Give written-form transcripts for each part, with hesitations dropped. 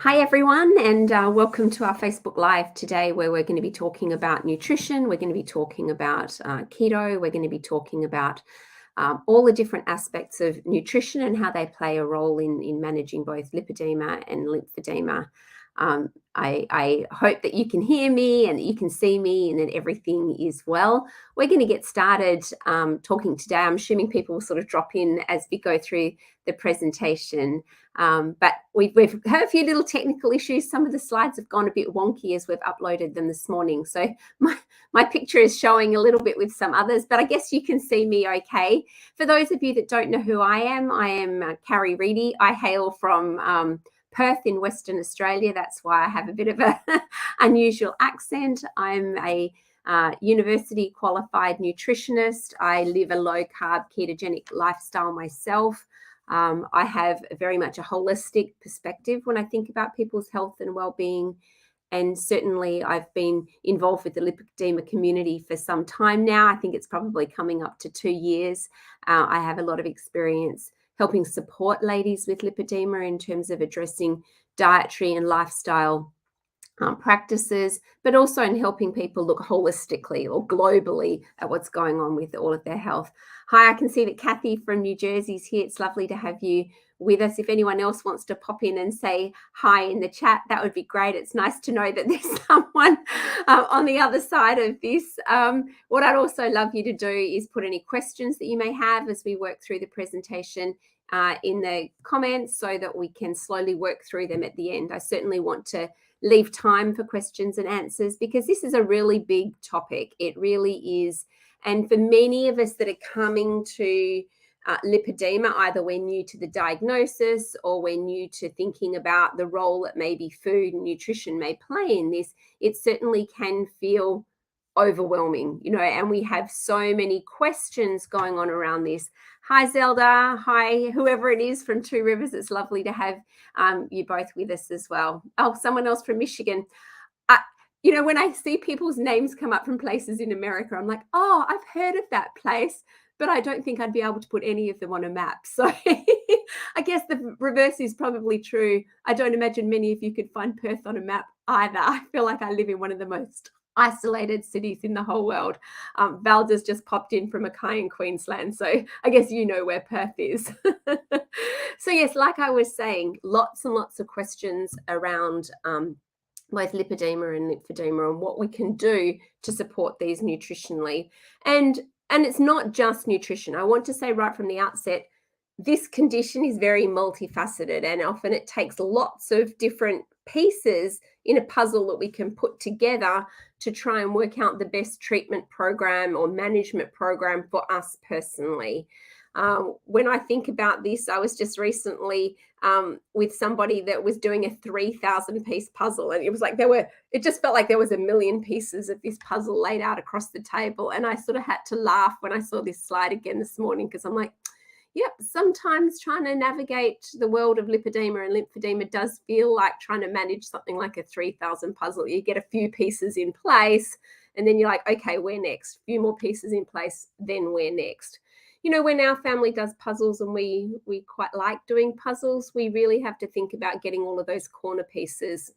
Hi, everyone, and welcome to our Facebook Live today, where we're going to be talking about nutrition. We're going to be talking about keto. We're going to be talking about all the different aspects of nutrition and how they play a role in managing both lipedema and lymphedema. I hope that you can hear me and that you can see me and that everything is well. We're going to get started talking today. I'm assuming people will sort of drop in as we go through the presentation. But we've had a few little technical issues. Some of the slides have gone a bit wonky as we've uploaded them this morning. So my picture is showing a little bit with some others, but I guess you can see me okay. For those of you that don't know who I am Carrie Reedy. I hail from Perth in Western Australia. That's why I have a bit of a unusual accent. I'm a university qualified nutritionist. I live a low carb ketogenic lifestyle myself. I have very much a holistic perspective when I think about people's health and well-being. And certainly I've been involved with the lipedema community for some time now. I think it's probably coming up to 2 years. I have a lot of experience helping support ladies with lipedema in terms of addressing dietary and lifestyle practices, but also in helping people look holistically or globally at what's going on with all of their health. Hi, I can see that Kathy from New Jersey is here. It's lovely to have you with us. If anyone else wants to pop in and say hi in the chat, that would be great. It's nice to know that there's someone on the other side of this. What I'd also love you to do is put any questions that you may have as we work through the presentation in the comments so that we can slowly work through them at the end. I certainly want to leave time for questions and answers because this is a really big topic. It really is. And for many of us that are coming to lipedema, either we're new to the diagnosis or we're new to thinking about the role that maybe food and nutrition may play in this, it certainly can feel overwhelming, and we have so many questions going on around this. Hi, Zelda. Hi, whoever it is from Two Rivers. It's lovely to have you both with us as well. Oh, someone else from Michigan. When I see people's names come up from places in America, I'm like, oh, I've heard of that place, but I don't think I'd be able to put any of them on a map. So I guess the reverse is probably true. I don't imagine many of you could find Perth on a map either. I feel like I live in one of the most isolated cities in the whole world. Valda's just popped in from Mackay in Queensland, so I guess you know where Perth is. So yes, like I was saying, lots and lots of questions around both lipedema and lymphedema and what we can do to support these nutritionally. And it's not just nutrition. I want to say right from the outset, this condition is very multifaceted, and often it takes lots of different pieces in a puzzle that we can put together to try and work out the best treatment program or management program for us personally. When I think about this, I was just recently with somebody that was doing a 3,000 piece puzzle, and it was like it just felt like there was a million pieces of this puzzle laid out across the table. And I sort of had to laugh when I saw this slide again this morning, because I'm like, yep, sometimes trying to navigate the world of lipedema and lymphedema does feel like trying to manage something like a 3,000 puzzle. You get a few pieces in place, and then you're like, okay, where next? A few more pieces in place, then where next? When our family does puzzles, and we quite like doing puzzles, we really have to think about getting all of those corner pieces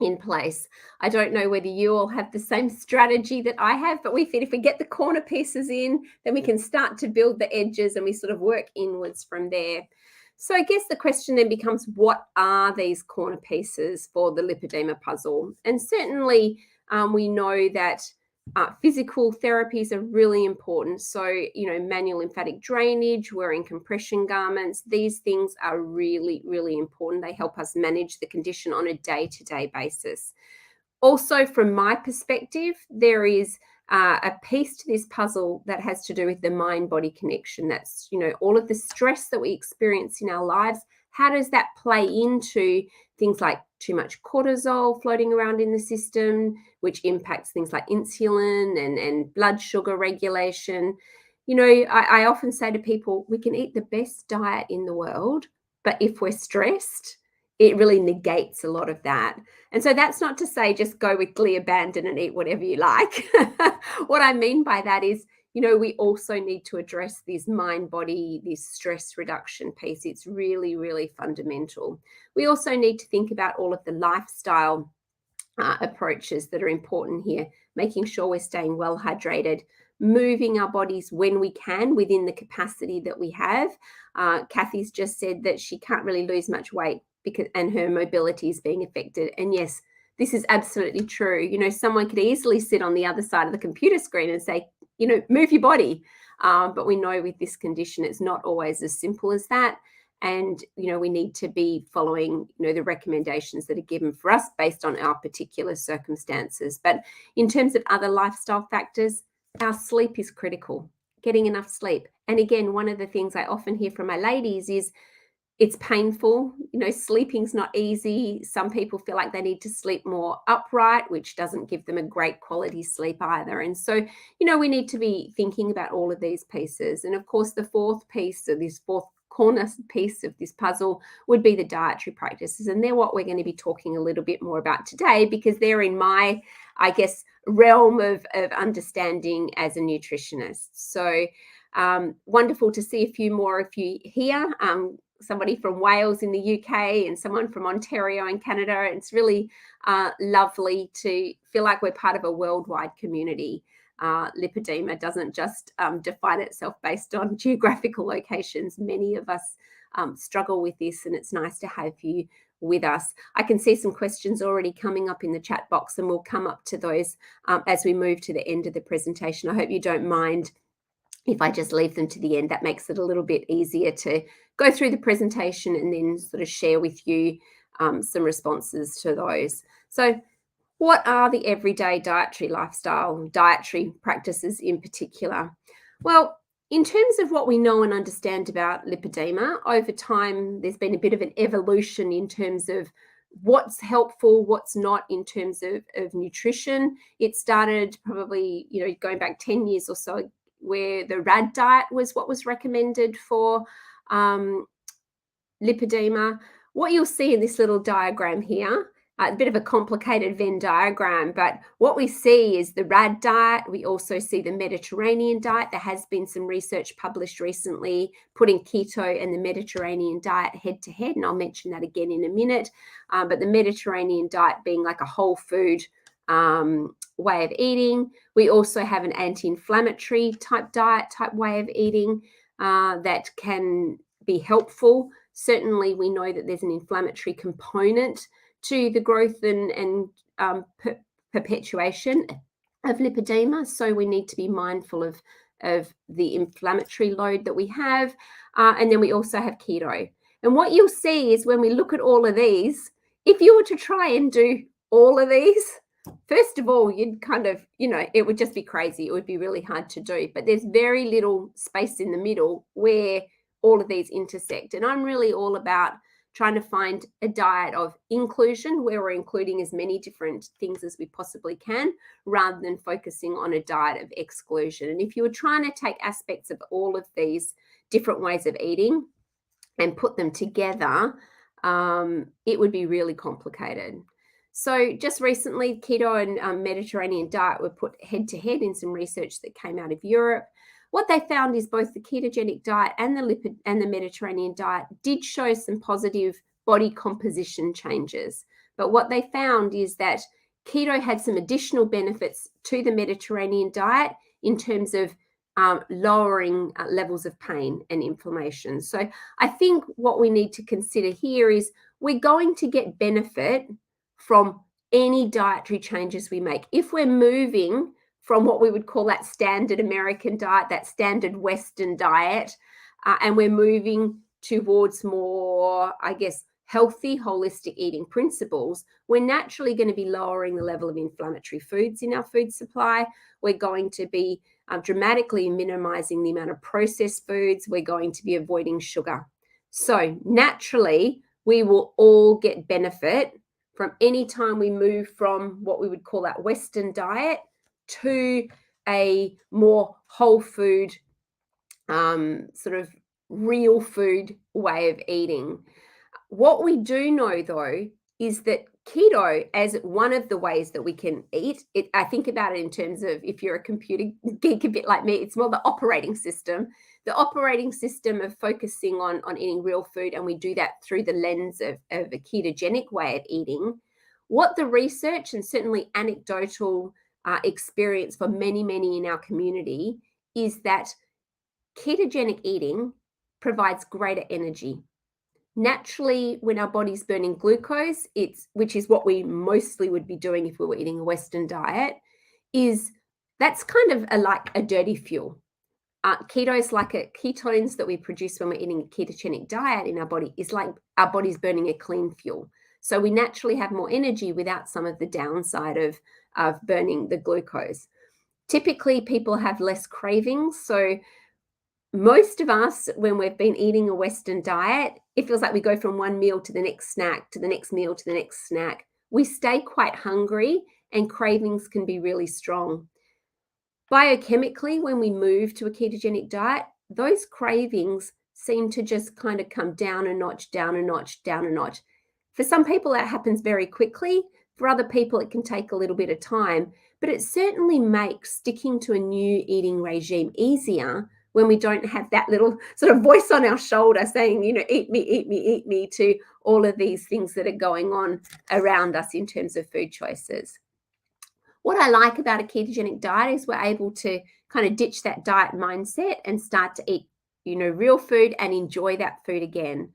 in place. I don't know whether you all have the same strategy that I have, but we feel if we get the corner pieces in, then we can start to build the edges and we sort of work inwards from there. So I guess the question then becomes, what are these corner pieces for the lipedema puzzle? And certainly we know that physical therapies are really important. So, manual lymphatic drainage, wearing compression garments, these things are really, really important. They help us manage the condition on a day-to-day basis. Also, from my perspective, there is a piece to this puzzle that has to do with the mind-body connection. That's, all of the stress that we experience in our lives. How does that play into things like too much cortisol floating around in the system, which impacts things like insulin and blood sugar regulation? I often say to people, we can eat the best diet in the world, but if we're stressed, it really negates a lot of that. And so that's not to say just go with glee abandon and eat whatever you like. What I mean by that is we also need to address this mind body, this stress reduction piece. It's really, really fundamental. We also need to think about all of the lifestyle approaches that are important here, making sure we're staying well hydrated, moving our bodies when we can within the capacity that we have. Kathy's just said that she can't really lose much weight and her mobility is being affected. And yes, this is absolutely true. Someone could easily sit on the other side of the computer screen and say, move your body. But we know with this condition, it's not always as simple as that. And, we need to be following, the recommendations that are given for us based on our particular circumstances. But in terms of other lifestyle factors, our sleep is critical, getting enough sleep. And again, one of the things I often hear from my ladies is it's painful. Sleeping's not easy. Some people feel like they need to sleep more upright, which doesn't give them a great quality sleep either. And so, we need to be thinking about all of these pieces. And of course, the fourth piece, or this fourth corner piece of this puzzle, would be the dietary practices. And they're what we're going to be talking a little bit more about today, because they're in my, I guess, realm of understanding as a nutritionist. So wonderful to see a few more of you here. Somebody from Wales in the UK and someone from Ontario in Canada. It's really lovely to feel like we're part of a worldwide community. Lipedema doesn't just define itself based on geographical locations. Many of us struggle with this, and it's nice to have you with us. I can see some questions already coming up in the chat box, and we'll come up to those as we move to the end of the presentation. I hope you don't mind if I just leave them to the end. That makes it a little bit easier to go through the presentation and then sort of share with you some responses to those. So what are the everyday dietary practices in particular? Well, in terms of what we know and understand about lipedema, over time, there's been a bit of an evolution in terms of what's helpful, what's not in terms of nutrition. It started probably, going back 10 years or so, where the RAD diet was what was recommended for lipedema. What you'll see in this little diagram here, a bit of a complicated Venn diagram, but what we see is the RAD diet. We also see the Mediterranean diet. There has been some research published recently putting keto and the Mediterranean diet head to head, and I'll mention that again in a minute. But the Mediterranean diet being like a whole food way of eating. We also have an anti-inflammatory type way of eating that can be helpful. Certainly, we know that there's an inflammatory component to the growth and perpetuation of lipedema. So we need to be mindful of the inflammatory load that we have. And then we also have keto. And what you'll see is when we look at all of these, if you were to try and do all of these, first of all, you'd kind of, it would just be crazy. It would be really hard to do. But there's very little space in the middle where all of these intersect. And I'm really all about trying to find a diet of inclusion where we're including as many different things as we possibly can, rather than focusing on a diet of exclusion. And if you were trying to take aspects of all of these different ways of eating and put them together, it would be really complicated. So just recently, keto and Mediterranean diet were put head to head in some research that came out of Europe. What they found is both the ketogenic diet and the Mediterranean diet did show some positive body composition changes. But what they found is that keto had some additional benefits to the Mediterranean diet in terms of lowering levels of pain and inflammation. So I think what we need to consider here is we're going to get benefit from any dietary changes we make. If we're moving from what we would call that standard American diet, that standard Western diet, and we're moving towards more, I guess, healthy, holistic eating principles, we're naturally going to be lowering the level of inflammatory foods in our food supply. We're going to be dramatically minimizing the amount of processed foods. We're going to be avoiding sugar. So naturally, we will all get benefit from any time we move from what we would call that Western diet to a more whole food, sort of real food way of eating. What we do know, though, is that keto as one of the ways that we can eat. I think about it in terms of, if you're a computer geek a bit like me, it's more the operating system. The operating system of focusing on eating real food, and we do that through the lens of a ketogenic way of eating. What the research and certainly anecdotal experience for many in our community is that ketogenic eating provides greater energy. Naturally, when our body's burning glucose, which is what we mostly would be doing if we were eating a Western diet, that's kind of like a dirty fuel. Ketones, ketones that we produce when we're eating a ketogenic diet in our body, is like our body's burning a clean fuel. So we naturally have more energy without some of the downside of burning the glucose. Typically, people have less cravings. So most of us, when we've been eating a Western diet, it feels like we go from one meal to the next snack, to the next meal, to the next snack. We stay quite hungry, and cravings can be really strong. Biochemically, when we move to a ketogenic diet, those cravings seem to just kind of come down a notch, down a notch, down a notch. For some people, that happens very quickly. For other people, it can take a little bit of time, but it certainly makes sticking to a new eating regime easier when we don't have that little sort of voice on our shoulder saying, eat me, eat me, eat me, to all of these things that are going on around us in terms of food choices. What I like about a ketogenic diet is we're able to kind of ditch that diet mindset and start to eat, real food and enjoy that food again.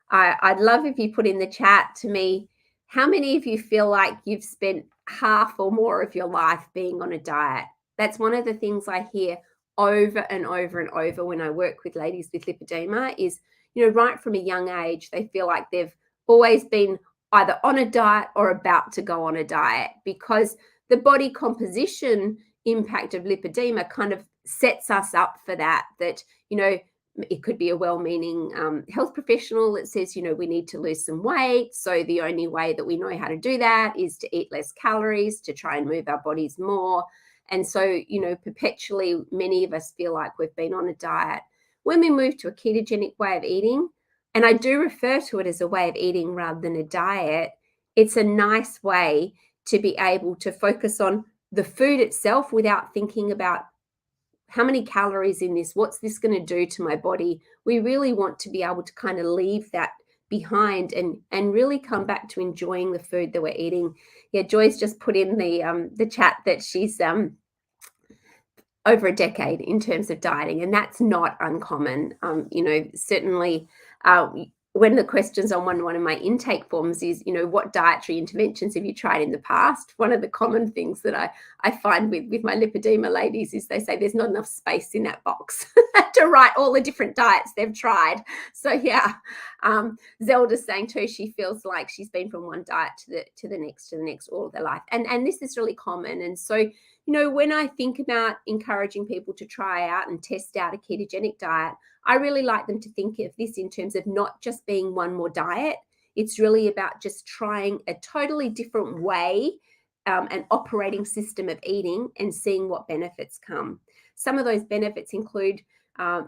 I'd love if you put in the chat to me, how many of you feel like you've spent half or more of your life being on a diet? That's one of the things I hear over and over and over when I work with ladies with lipedema is, right from a young age, they feel like they've always been either on a diet or about to go on a diet, because the body composition impact of lipedema kind of sets us up for that, it could be a well-meaning health professional that says, we need to lose some weight. So the only way that we know how to do that is to eat less calories, to try and move our bodies more. And so, perpetually, many of us feel like we've been on a diet. When we move to a ketogenic way of eating, and I do refer to it as a way of eating rather than a diet, it's a nice way to be able to focus on the food itself without thinking about how many calories in this, what's this going to do to my body. We really want to be able to kind of leave that behind and really come back to enjoying the food that we're eating. Yeah, Joy's just put in the chat that she's over a decade in terms of dieting, and that's not uncommon. Certainly when the questions on one of my intake forms is, what dietary interventions have you tried in the past? One of the common things that I find with my lipedema ladies is they say there's not enough space in that box to write all the different diets they've tried. So yeah, Zelda's saying too, she feels like she's been from one diet to the next all of their life. And this is really common. And so, when I think about encouraging people to try out and test out a ketogenic diet, I really like them to think of this in terms of not just being one more diet. It's really about just trying a totally different way, an operating system of eating, and seeing what benefits come. Some of those benefits include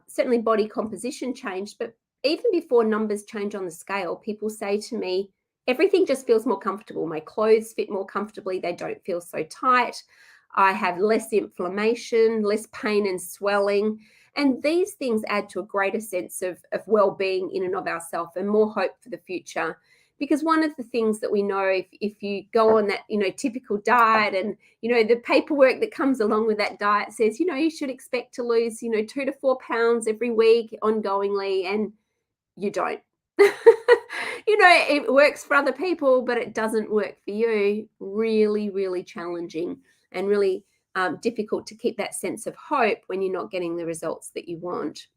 certainly body composition change, but even before numbers change on the scale, people say to me, everything just feels more comfortable. My clothes fit more comfortably. They don't feel so tight. I have less inflammation, less pain and swelling. And these things add to a greater sense of well-being in and of ourselves, and more hope for the future. Because one of the things that we know, if you go on that, typical diet, and, the paperwork that comes along with that diet says, you should expect to lose, 2 to 4 pounds every week ongoingly, and you don't. It works for other people, but it doesn't work for you. Really, really challenging, and really difficult to keep that sense of hope when you're not getting the results that you want.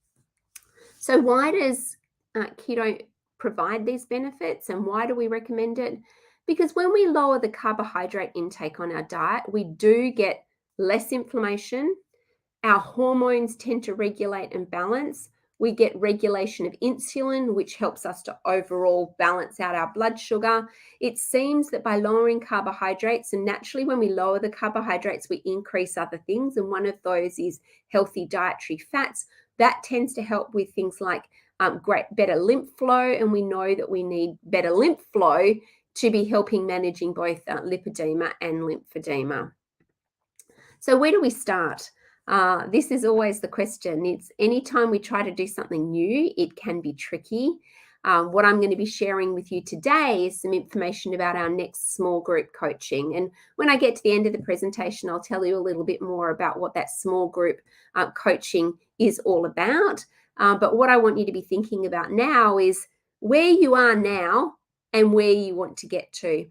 So why does keto provide these benefits, and why do we recommend it? Because when we lower the carbohydrate intake on our diet, we do get less inflammation. Our hormones tend to regulate and balance. We get regulation of insulin, which helps us to overall balance out our blood sugar. It seems that by lowering carbohydrates, and naturally when we lower the carbohydrates, we increase other things, and one of those is healthy dietary fats. That tends to help with things like better lymph flow, and we know that we need better lymph flow to be helping managing both lipedema and lymphedema. So where do we start? This is always the question. It's anytime we try to do something new, it can be tricky. What I'm going to be sharing with you today is some information about our next small group coaching. And when I get to the end of the presentation, I'll tell you a little bit more about what that small group coaching is all about. But what I want you to be thinking about now is where you are now and where you want to get to.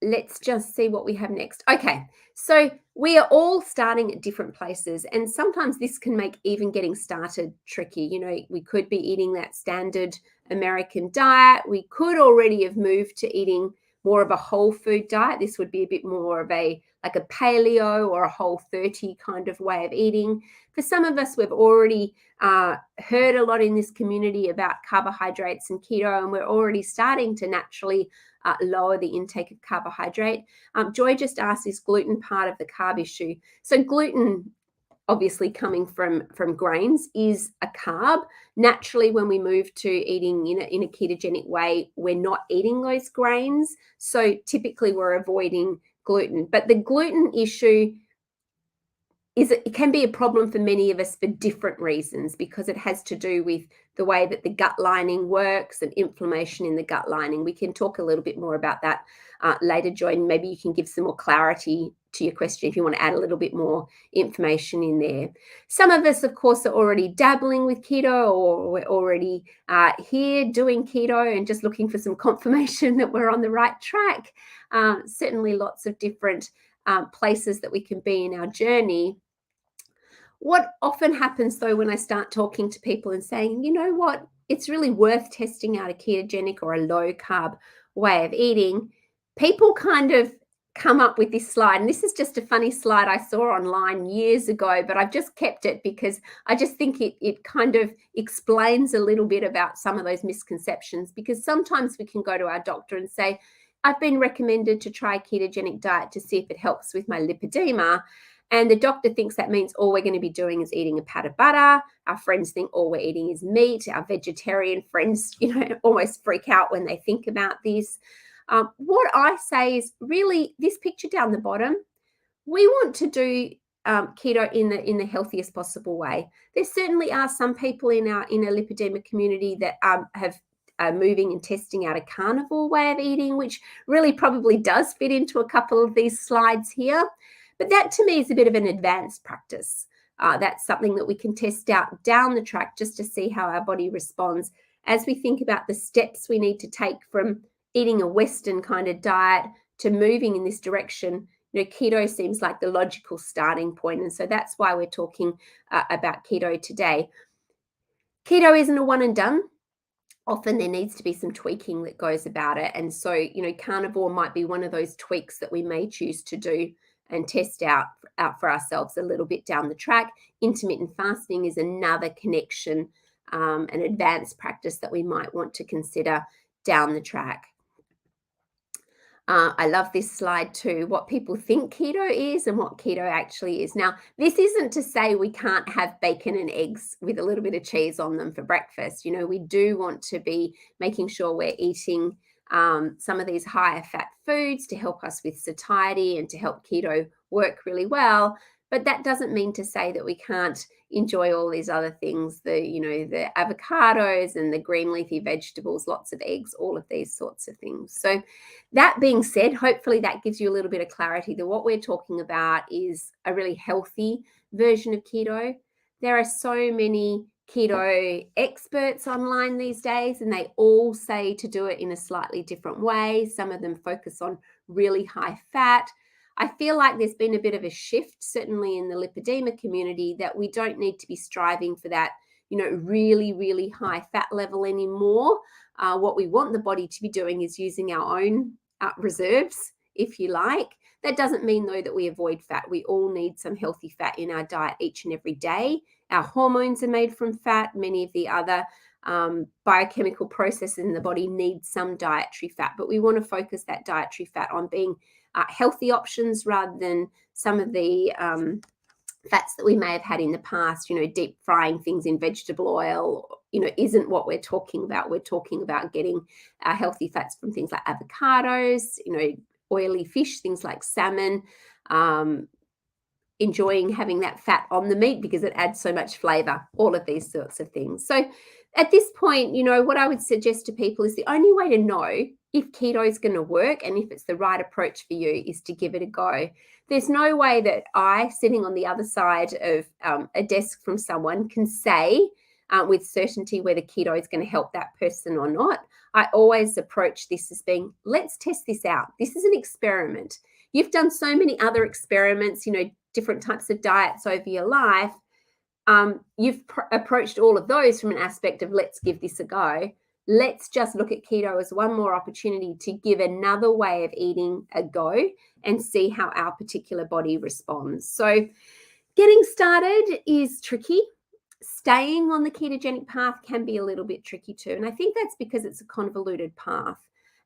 Let's just see what we have next. Okay, so we are all starting at different places, and sometimes this can make even getting started tricky. You know, we could be eating that standard American diet. We could already have moved to eating more of a whole food diet. This would be a bit more of a like a paleo or a Whole30 kind of way of eating. For some of us, we've already heard a lot in this community about carbohydrates and keto, and we're already starting to naturally lower the intake of carbohydrate. Joy just asked, is gluten part of the carb issue? So gluten, obviously coming from grains, is a carb. Naturally, when we move to eating in a ketogenic way, we're not eating those grains. So typically we're avoiding gluten. But the gluten issue it can be a problem for many of us for different reasons, because it has to do with the way that the gut lining works and inflammation in the gut lining. We can talk a little bit more about that later, Joy, and maybe you can give some more clarity to your question if you want to add a little bit more information in there. Some of us, of course, are already dabbling with keto, or we're already here doing keto and just looking for some confirmation that we're on the right track. Certainly lots of different places that we can be in our journey. What often happens, though, when I start talking to people and saying, you know what, it's really worth testing out a ketogenic or a low carb way of eating, people kind of come up with this slide. And this is just a funny slide I saw online years ago, but I've just kept it because I just think it kind of explains a little bit about some of those misconceptions, because sometimes we can go to our doctor and say, I've been recommended to try a ketogenic diet to see if it helps with my lipedema. And the doctor thinks that means all we're going to be doing is eating a pat of butter. Our friends think all we're eating is meat. Our vegetarian friends, almost freak out when they think about this. What I say is really this picture down the bottom, we want to do keto in the healthiest possible way. There certainly are some people in a lipedema community that have moving and testing out a carnivore way of eating, which really probably does fit into a couple of these slides here. But that to me is a bit of an advanced practice. That's something that we can test out down the track just to see how our body responds as we think about the steps we need to take from eating a Western kind of diet to moving in this direction. Keto seems like the logical starting point. And so that's why we're talking about keto today. Keto isn't a one and done. Often there needs to be some tweaking that goes about it. And so, carnivore might be one of those tweaks that we may choose to do and test out for ourselves a little bit down the track. Intermittent fasting is another connection, an advanced practice that we might want to consider down the track. I love this slide too, what people think keto is and what keto actually is. Now, this isn't to say we can't have bacon and eggs with a little bit of cheese on them for breakfast. We do want to be making sure we're eating some of these higher fat foods to help us with satiety and to help keto work really well. But that doesn't mean to say that we can't enjoy all these other things, the avocados and the green leafy vegetables, lots of eggs, all of these sorts of things. So that being said, hopefully that gives you a little bit of clarity that what we're talking about is a really healthy version of keto. There are so many keto experts online these days, and they all say to do it in a slightly different way. Some of them focus on really high fat. I feel like there's been a bit of a shift, certainly in the lipedema community, that we don't need to be striving for that, really, really high fat level anymore. What we want the body to be doing is using our own reserves, if you like. That doesn't mean, though, that we avoid fat. We all need some healthy fat in our diet each and every day. Our hormones are made from fat. Many of the other biochemical processes in the body need some dietary fat, but we want to focus that dietary fat on being healthy options rather than some of the fats that we may have had in the past, deep frying things in vegetable oil, isn't what we're talking about. We're talking about getting our healthy fats from things like avocados, oily fish, things like salmon, enjoying having that fat on the meat because it adds so much flavor, all of these sorts of things. So at this point, what I would suggest to people is the only way to know if keto is going to work and if it's the right approach for you is to give it a go. There's no way that I, sitting on the other side of a desk from someone, can say with certainty whether keto is going to help that person or not. I always approach this as being, let's test this out. This is an experiment. You've done so many other experiments, different types of diets over your life. You've approached all of those from an aspect of let's give this a go. Let's just look at keto as one more opportunity to give another way of eating a go and see how our particular body responds. So getting started is tricky. Staying on the ketogenic path can be a little bit tricky too. And I think that's because it's a convoluted path.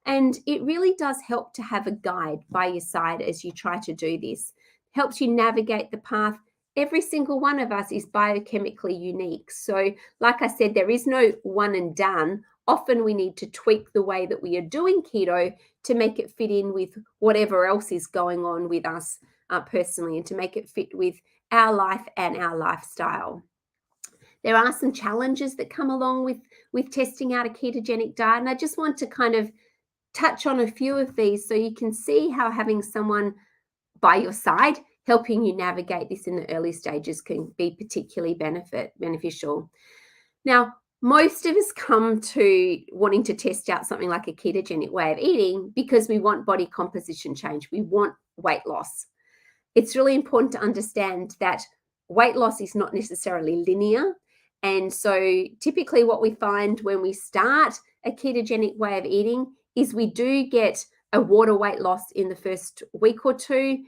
And it really does help to have a guide by your side as you try to do this. Helps you navigate the path. Every single one of us is biochemically unique. So, like I said, there is no one and done. Often we need to tweak the way that we are doing keto to make it fit in with whatever else is going on with us personally and to make it fit with our life and our lifestyle. There are some challenges that come along with testing out a ketogenic diet. And I just want to kind of touch on a few of these so you can see how having someone by your side helping you navigate this in the early stages can be particularly beneficial. Now, most of us come to wanting to test out something like a ketogenic way of eating because we want body composition change. We want weight loss. It's really important to understand that weight loss is not necessarily linear. And so typically what we find when we start a ketogenic way of eating is we do get a water weight loss in the first week or two.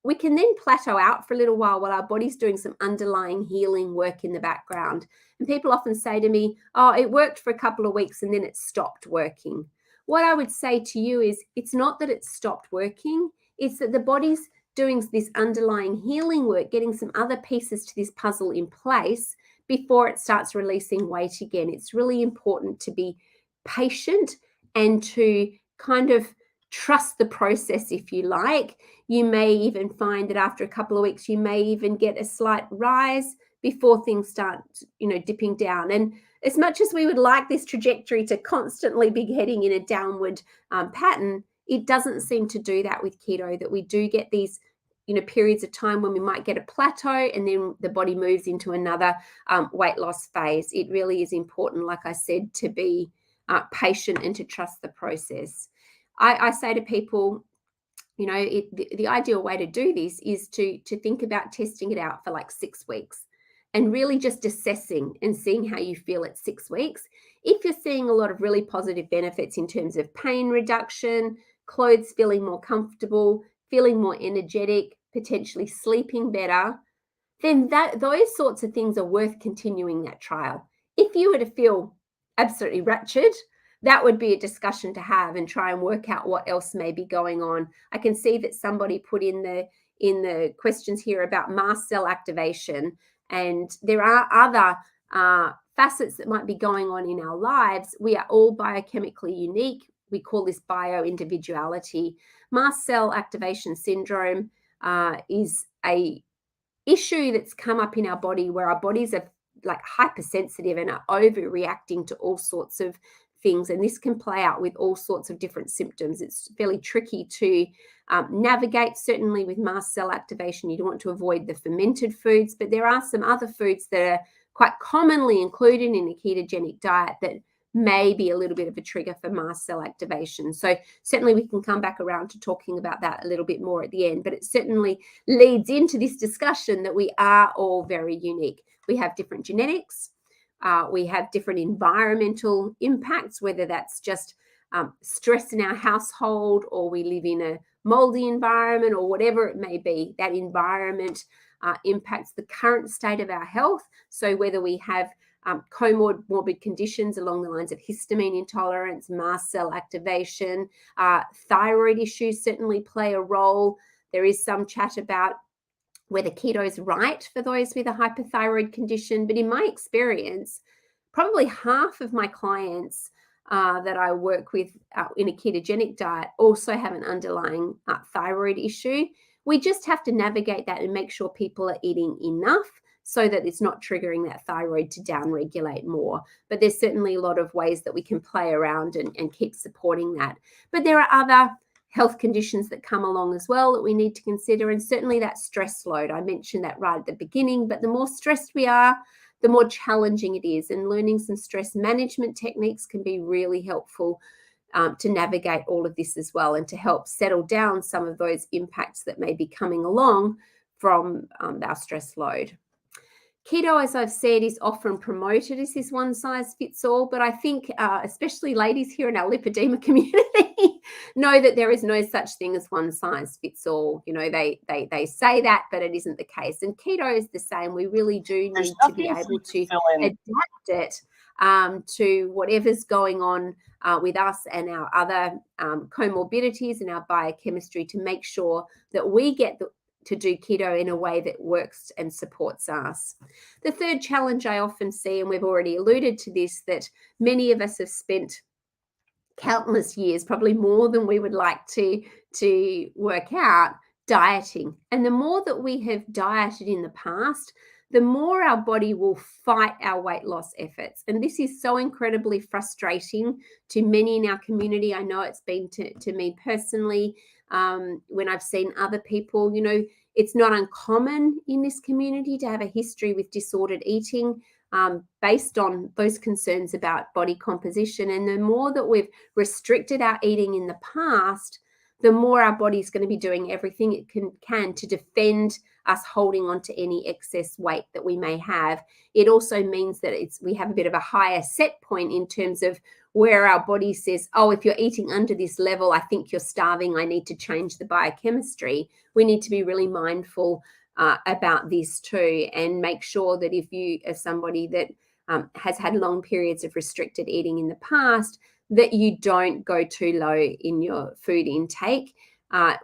We can then plateau out for a little while our body's doing some underlying healing work in the background. And people often say to me, oh, it worked for a couple of weeks and then it stopped working. What I would say to you is it's not that it stopped working, it's that the body's doing this underlying healing work, getting some other pieces to this puzzle in place before it starts releasing weight again. It's really important to be patient and to kind of trust the process, if you like. You may even find that after a couple of weeks, you may even get a slight rise before things start, dipping down. And as much as we would like this trajectory to constantly be heading in a downward pattern, it doesn't seem to do that with keto, that we do get these periods of time when we might get a plateau and then the body moves into another weight loss phase. It really is important, like I said, to be patient and to trust the process. I say to people, the ideal way to do this is to think about testing it out for like 6 weeks and really just assessing and seeing how you feel at 6 weeks. If you're seeing a lot of really positive benefits in terms of pain reduction, clothes feeling more comfortable, feeling more energetic, potentially sleeping better, then those sorts of things are worth continuing that trial. If you were to feel absolutely wretched, that would be a discussion to have and try and work out what else may be going on. I can see that somebody put in the questions here about mast cell activation, and there are other facets that might be going on in our lives. We are all biochemically unique. We call this bio-individuality. Mast cell activation syndrome is a issue that's come up in our body where our bodies are like hypersensitive and are overreacting to all sorts of things. And this can play out with all sorts of different symptoms. It's fairly tricky to navigate. Certainly with mast cell activation, you don't want to avoid the fermented foods, but there are some other foods that are quite commonly included in a ketogenic diet that may be a little bit of a trigger for mast cell activation. So certainly we can come back around to talking about that a little bit more at the end, but it certainly leads into this discussion that we are all very unique. We have different genetics. We have different environmental impacts, whether that's just stress in our household or we live in a moldy environment or whatever it may be. That environment impacts the current state of our health. So whether we have comorbid conditions along the lines of histamine intolerance, mast cell activation, thyroid issues certainly play a role. There is some chat about whether keto is right for those with a hypothyroid condition. But in my experience, probably half of my clients that I work with in a ketogenic diet also have an underlying thyroid issue. We just have to navigate that and make sure people are eating enough so that it's not triggering that thyroid to downregulate more. But there's certainly a lot of ways that we can play around and keep supporting that. But there are other health conditions that come along as well that we need to consider, and certainly that stress load. I mentioned that right at the beginning, but the more stressed we are, the more challenging it is, and learning some stress management techniques can be really helpful to navigate all of this as well, and to help settle down some of those impacts that may be coming along from our stress load. Keto, as I've said, is often promoted as this one size fits all, but I think especially ladies here in our lipedema community know that there is no such thing as one size fits all. You know, they say that, but it isn't the case. And keto is the same. We really do need to be able to adapt it to whatever's going on with us and our other comorbidities and our biochemistry, to make sure that we get to do keto in a way that works and supports us. The third challenge I often see, and we've already alluded to this, that many of us have spent countless years, probably more than we would like to work out, dieting. And the more that we have dieted in the past, the more our body will fight our weight loss efforts. And this is so incredibly frustrating to many in our community. I know it's been to me personally. When I've seen other people, you know, it's not uncommon in this community to have a history with disordered eating based on those concerns about body composition. And the more that we've restricted our eating in the past, the more our body's going to be doing everything it can to defend us holding on to any excess weight that we may have. It also means that we have a bit of a higher set point in terms of where our body says, oh, if you're eating under this level, I think you're starving, I need to change the biochemistry. We need to be really mindful about this too, and make sure that if you are somebody that has had long periods of restricted eating in the past, that you don't go too low in your food intake.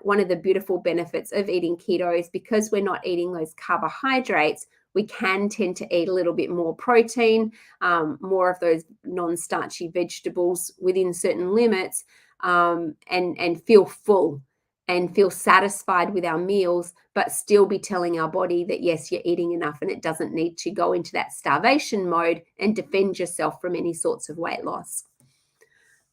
One of the beautiful benefits of eating keto is because we're not eating those carbohydrates, we can tend to eat a little bit more protein, more of those non-starchy vegetables within certain limits, and feel full and feel satisfied with our meals, but still be telling our body that, yes, you're eating enough, and it doesn't need to go into that starvation mode and defend yourself from any sorts of weight loss.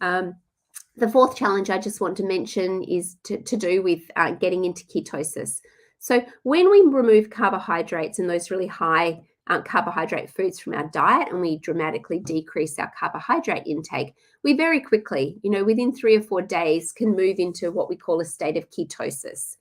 The fourth challenge I just want to mention is to do with getting into ketosis. So when we remove carbohydrates and those really high carbohydrate foods from our diet, and we dramatically decrease our carbohydrate intake, we very quickly, you know, within 3 or 4 days, can move into what we call a state of ketosis.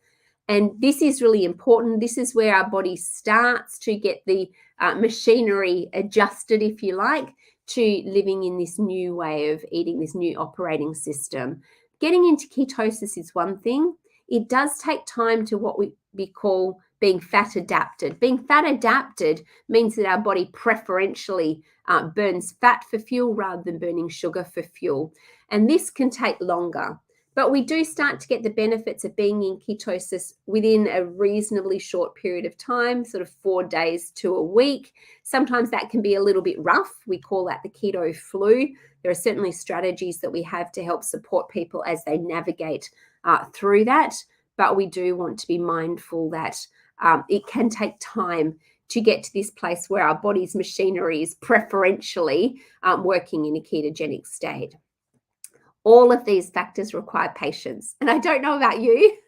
And this is really important. This is where our body starts to get the machinery adjusted, if you like, to living in this new way of eating, this new operating system. Getting into ketosis is one thing. It does take time to what we call being fat adapted. Being fat adapted means that our body preferentially burns fat for fuel rather than burning sugar for fuel. And this can take longer. But we do start to get the benefits of being in ketosis within a reasonably short period of time, sort of 4 days to a week. Sometimes that can be a little bit rough. We call that the keto flu. There are certainly strategies that we have to help support people as they navigate through that. But we do want to be mindful that it can take time to get to this place where our body's machinery is preferentially working in a ketogenic state. All of these factors require patience. And I don't know about you,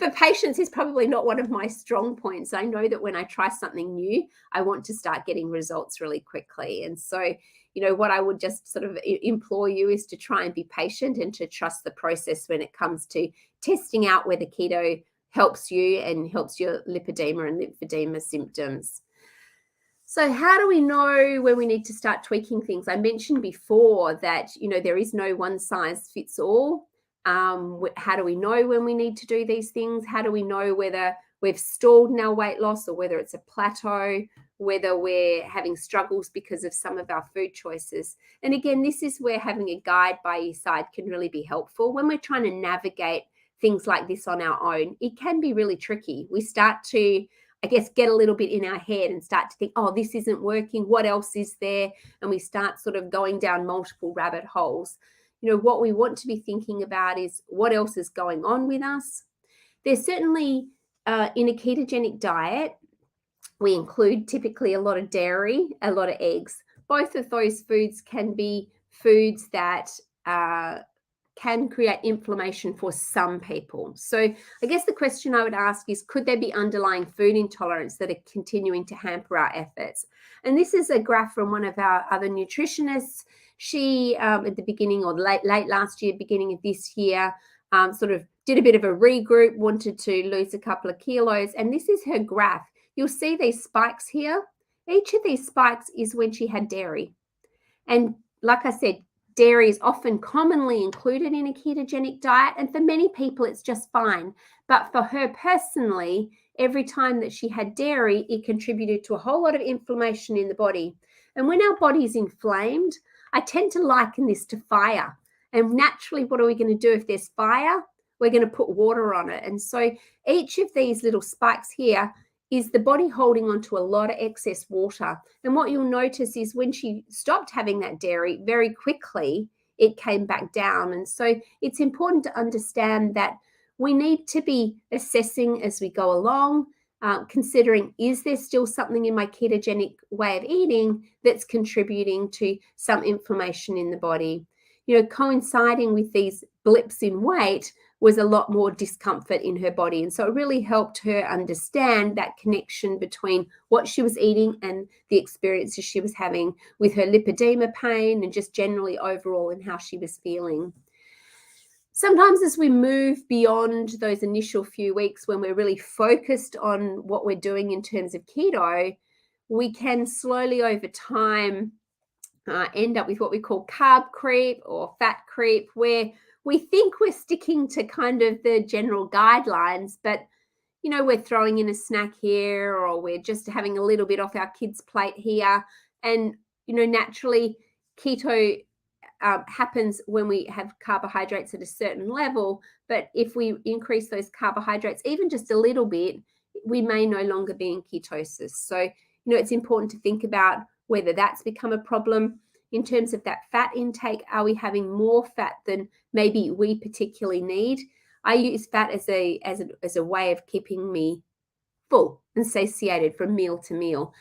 but patience is probably not one of my strong points. I know that when I try something new, I want to start getting results really quickly. And so, you know, what I would just sort of implore you is to try and be patient and to trust the process when it comes to testing out whether keto helps you and helps your lipedema and lymphedema symptoms. So how do we know when we need to start tweaking things? I mentioned before that, you know, there is no one size fits all. How do we know when we need to do these things? How do we know whether we've stalled in our weight loss or whether it's a plateau, whether we're having struggles because of some of our food choices? And again, this is where having a guide by your side can really be helpful when we're trying to navigate things like this on our own, it can be really tricky. We start to, I guess, get a little bit in our head and start to think, oh, this isn't working. What else is there? And we start sort of going down multiple rabbit holes. What we want to be thinking about is what else is going on with us. There's certainly, in a ketogenic diet, we include typically a lot of dairy, a lot of eggs. Both of those foods can be foods that can create inflammation for some people. So I guess the question I would ask is, could there be underlying food intolerance that are continuing to hamper our efforts? And this is a graph from one of our other nutritionists. She, at the beginning or late last year, beginning of this year, sort of did a bit of a regroup, wanted to lose a couple of kilos. And this is her graph. You'll see these spikes here. Each of these spikes is when she had dairy. And like I said, dairy is often commonly included in a ketogenic diet, and for many people it's just fine. But for her personally, every time that she had dairy, it contributed to a whole lot of inflammation in the body. And when our body is inflamed, I tend to liken this to fire. And naturally, what are we going to do if there's fire? We're going to put water on it. And so each of these little spikes here is the body holding on to a lot of excess water. And what you'll notice is when she stopped having that dairy, very quickly, it came back down. And so it's important to understand that we need to be assessing as we go along, considering, is there still something in my ketogenic way of eating that's contributing to some inflammation in the body? Coinciding with these blips in weight was a lot more discomfort in her body. And so it really helped her understand that connection between what she was eating and the experiences she was having with her lipedema pain and just generally overall in how she was feeling. Sometimes as we move beyond those initial few weeks when we're really focused on what we're doing in terms of keto, we can slowly over time end up with what we call carb creep or fat creep, where we think we're sticking to kind of the general guidelines, but we're throwing in a snack here, or we're just having a little bit off our kids' plate here. And naturally keto happens when we have carbohydrates at a certain level, but if we increase those carbohydrates even just a little bit, we may no longer be in ketosis. So it's important to think about whether that's become a problem. In terms of that fat intake, are we having more fat than maybe we particularly need? I use fat as a way of keeping me full and satiated from meal to meal.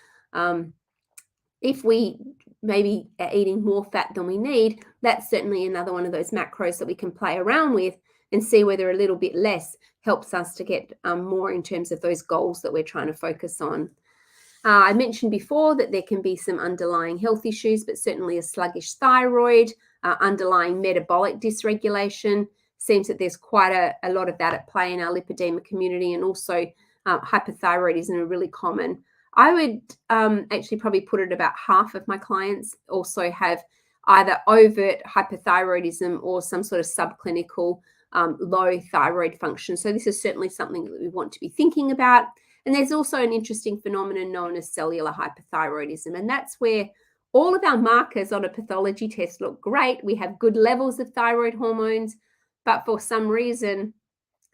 If we maybe are eating more fat than we need, that's certainly another one of those macros that we can play around with and see whether a little bit less helps us to get more in terms of those goals that we're trying to focus on. I mentioned before that there can be some underlying health issues, but certainly a sluggish thyroid, underlying metabolic dysregulation. Seems that there's quite a lot of that at play in our lipedema community, and also hypothyroidism are really common. I would actually probably put it about half of my clients also have either overt hypothyroidism or some sort of subclinical low thyroid function. So this is certainly something that we want to be thinking about. And there's also an interesting phenomenon known as cellular hypothyroidism. And that's where all of our markers on a pathology test look great. We have good levels of thyroid hormones, but for some reason,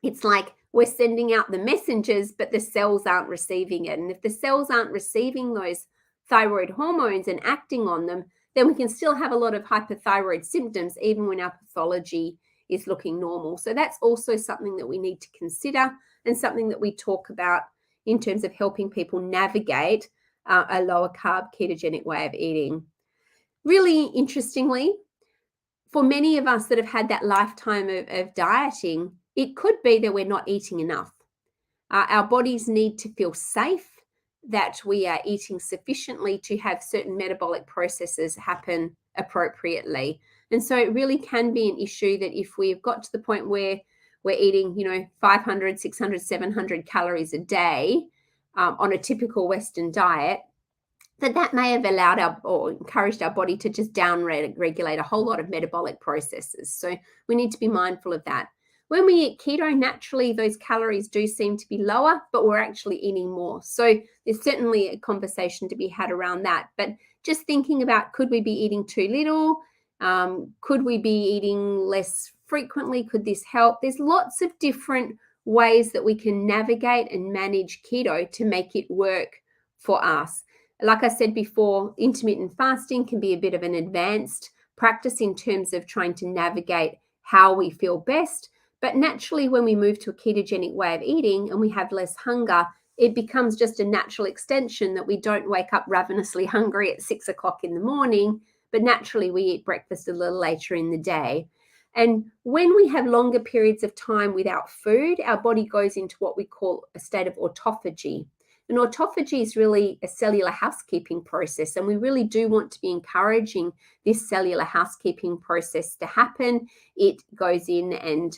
it's like we're sending out the messengers, but the cells aren't receiving it. And if the cells aren't receiving those thyroid hormones and acting on them, then we can still have a lot of hypothyroid symptoms, even when our pathology is looking normal. So that's also something that we need to consider, and something that we talk about in terms of helping people navigate a lower carb ketogenic way of eating. Really interestingly, for many of us that have had that lifetime of dieting, it could be that we're not eating enough. Our bodies need to feel safe that we are eating sufficiently to have certain metabolic processes happen appropriately. And so it really can be an issue that if we've got to the point where we're eating, 500, 600, 700 calories a day on a typical Western diet, that may have allowed or encouraged our body to just down-regulate a whole lot of metabolic processes. So we need to be mindful of that. When we eat keto, naturally, those calories do seem to be lower, but we're actually eating more. So there's certainly a conversation to be had around that. But just thinking about, could we be eating too little? Could we be eating less frequently? Could this help? There's lots of different ways that we can navigate and manage keto to make it work for us. Like I said before, intermittent fasting can be a bit of an advanced practice in terms of trying to navigate how we feel best. But naturally, when we move to a ketogenic way of eating and we have less hunger, it becomes just a natural extension that we don't wake up ravenously hungry at 6 o'clock in the morning, but naturally we eat breakfast a little later in the day. And when we have longer periods of time without food, our body goes into what we call a state of autophagy. And autophagy is really a cellular housekeeping process. And we really do want to be encouraging this cellular housekeeping process to happen. It goes in and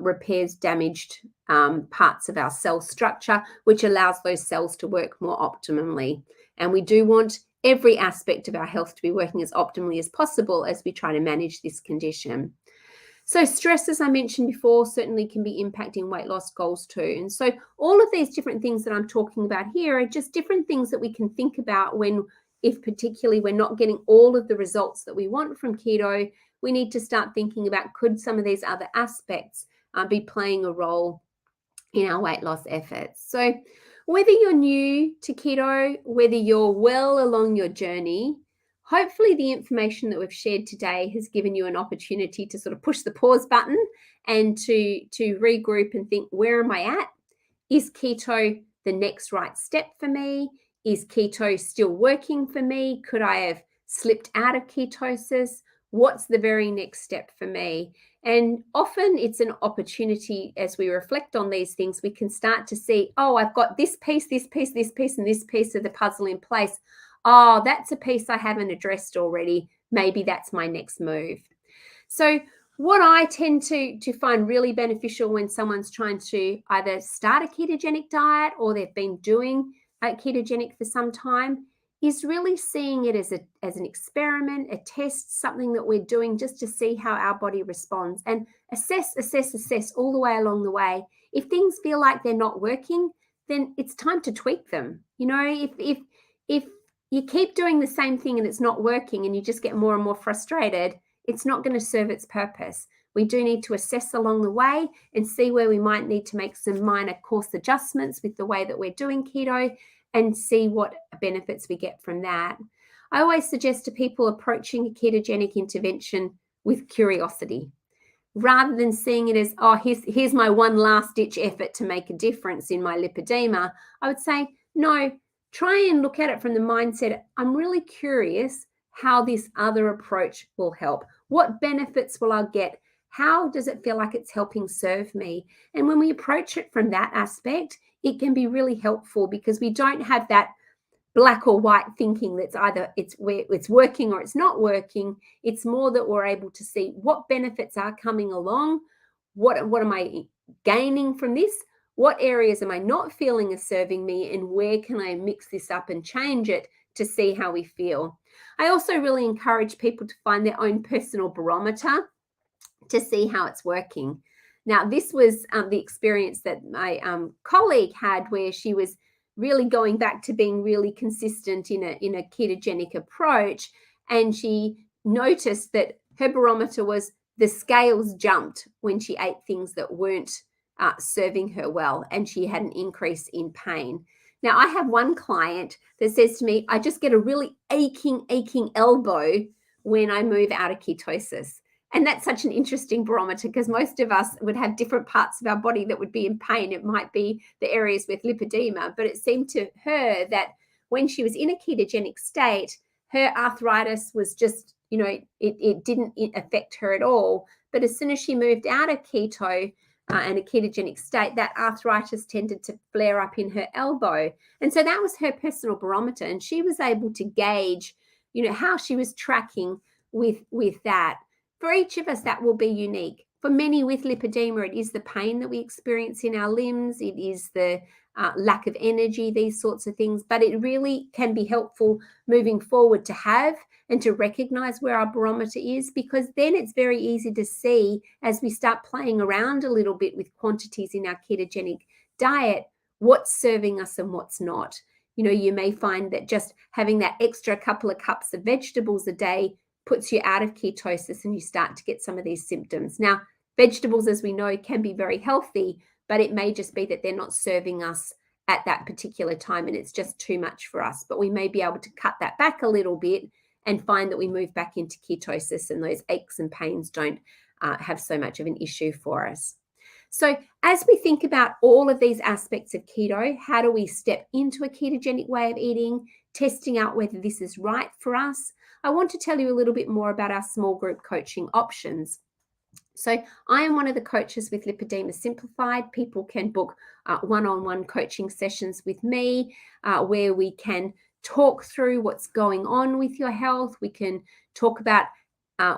repairs damaged parts of our cell structure, which allows those cells to work more optimally. And we do want every aspect of our health to be working as optimally as possible as we try to manage this condition. So stress, as I mentioned before, certainly can be impacting weight loss goals too. And so all of these different things that I'm talking about here are just different things that we can think about when, if particularly we're not getting all of the results that we want from keto, we need to start thinking about, could some of these other aspects be playing a role in our weight loss efforts? So whether you're new to keto, whether you're well along your journey, hopefully the information that we've shared today has given you an opportunity to sort of push the pause button and to regroup and think, where am I at? Is keto the next right step for me? Is keto still working for me? Could I have slipped out of ketosis? What's the very next step for me? And often it's an opportunity, as we reflect on these things, we can start to see, oh, I've got this piece, this piece, this piece, and this piece of the puzzle in place. Oh, that's a piece I haven't addressed already. Maybe that's my next move. So what I tend to find really beneficial when someone's trying to either start a ketogenic diet or they've been doing ketogenic for some time is really seeing it as an experiment, a test, something that we're doing just to see how our body responds, and assess all the way along the way. If things feel like they're not working, then it's time to tweak them. You know, if you keep doing the same thing and it's not working and you just get more and more frustrated, it's not going to serve its purpose. We do need to assess along the way and see where we might need to make some minor course adjustments with the way that we're doing keto and see what benefits we get from that. I always suggest to people approaching a ketogenic intervention with curiosity, rather than seeing it as, oh, here's my one last ditch effort to make a difference in my lipedema. I would say, no, try and look at it from the mindset, I'm really curious how this other approach will help. What benefits will I get? How does it feel like it's helping serve me? And when we approach it from that aspect, it can be really helpful because we don't have that black or white thinking that's either it's working or it's not working. It's more that we're able to see what benefits are coming along. What am I gaining from this? What areas am I not feeling are serving me, and where can I mix this up and change it to see how we feel? I also really encourage people to find their own personal barometer to see how it's working. Now, this was the experience that my colleague had, where she was really going back to being really consistent in a ketogenic approach, and she noticed that her barometer was the scales jumped when she ate things that weren't serving her well, and she had an increase in pain. Now, I have one client that says to me, I just get a really aching elbow when I move out of ketosis. And that's such an interesting barometer because most of us would have different parts of our body that would be in pain. It might be the areas with lipedema, but it seemed to her that when she was in a ketogenic state, her arthritis was just, it didn't affect her at all. But as soon as she moved out of keto and a ketogenic state, that arthritis tended to flare up in her elbow. And so that was her personal barometer. And she was able to gauge, how she was tracking with that. For each of us, that will be unique. For many with lipedema, it is the pain that we experience in our limbs. It is the lack of energy, these sorts of things. But it really can be helpful moving forward to have and to recognize where our barometer is, because then it's very easy to see as we start playing around a little bit with quantities in our ketogenic diet, what's serving us and what's not. You may find that just having that extra couple of cups of vegetables a day puts you out of ketosis and you start to get some of these symptoms. Now, vegetables, as we know, can be very healthy, but it may just be that they're not serving us at that particular time and it's just too much for us. But we may be able to cut that back a little bit and find that we move back into ketosis and those aches and pains don't have so much of an issue for us. So as we think about all of these aspects of keto, how do we step into a ketogenic way of eating, testing out whether this is right for us? I want to tell you a little bit more about our small group coaching options. So I am one of the coaches with Lipedema Simplified. People can book one-on-one coaching sessions with me where we can talk through what's going on with your health. We can talk about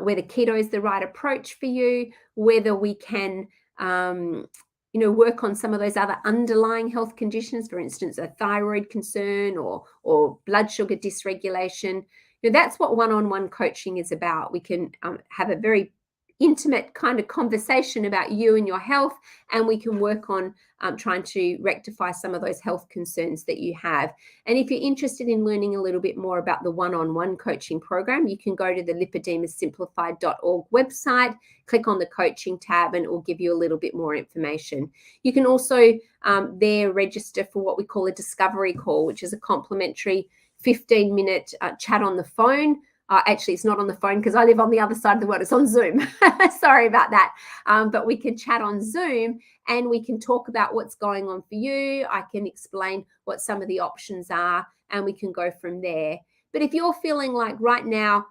whether keto is the right approach for you, whether we can work on some of those other underlying health conditions, for instance, a thyroid concern or blood sugar dysregulation. That's what one-on-one coaching is about. We can have a very intimate kind of conversation about you and your health, and we can work on trying to rectify some of those health concerns that you have. And if you're interested in learning a little bit more about the one-on-one coaching program, you can go to the lipedemasimplified.org website, click on the coaching tab, and it will give you a little bit more information. You can also there register for what we call a discovery call, which is a complimentary 15-minute chat on the phone. Actually, it's not on the phone because I live on the other side of the world. It's on Zoom. Sorry about that. But we can chat on Zoom and we can talk about what's going on for you. I can explain what some of the options are and we can go from there. But if you're feeling like right now,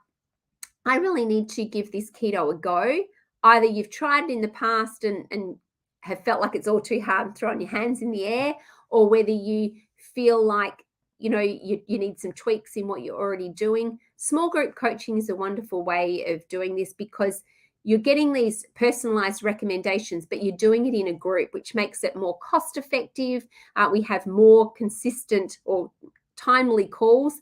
I really need to give this keto a go, either you've tried it in the past and have felt like it's all too hard and throwing your hands in the air, or whether you feel like you need some tweaks in what you're already doing. Small group coaching is a wonderful way of doing this because you're getting these personalized recommendations, but you're doing it in a group, which makes it more cost effective. We have more consistent or timely calls,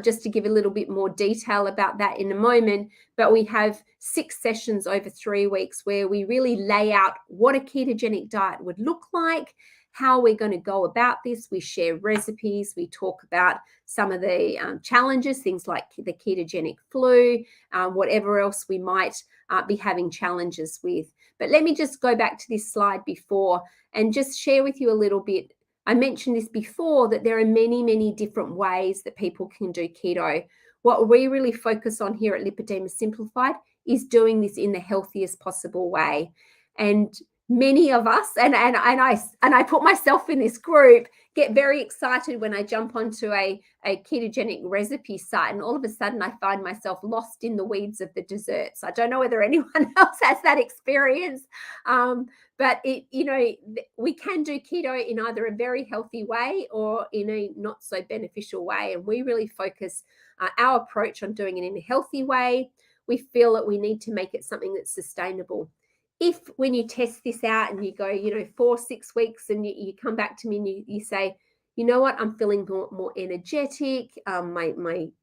just to give a little bit more detail about that in a moment. But we have 6 sessions over 3 weeks where we really lay out what a ketogenic diet would look like, how we're going to go about this. We share recipes. We talk about some of the challenges, things like the ketogenic flu, whatever else we might be having challenges with. But let me just go back to this slide before and just share with you a little bit. I mentioned this before, that there are many, many different ways that people can do keto. What we really focus on here at Lipedema Simplified is doing this in the healthiest possible way. And many of us, and I put myself in this group, get very excited when I jump onto a ketogenic recipe site, and all of a sudden I find myself lost in the weeds of the desserts. I don't know whether anyone else has that experience, but we can do keto in either a very healthy way or in a not so beneficial way, and we really focus our approach on doing it in a healthy way. We feel that we need to make it something that's sustainable. If when you test this out and you go, 4-6 weeks and you come back to me and you say, you know what, I'm feeling more energetic, my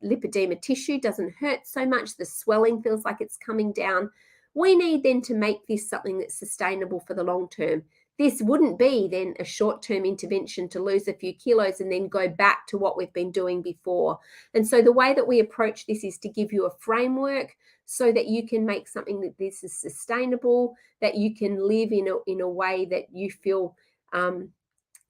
lipedema tissue doesn't hurt so much, the swelling feels like it's coming down, we need then to make this something that's sustainable for the long term. This wouldn't be then a short-term intervention to lose a few kilos and then go back to what we've been doing before. And so the way that we approach this is to give you a framework so that you can make something that this is sustainable, that you can live in a way that you feel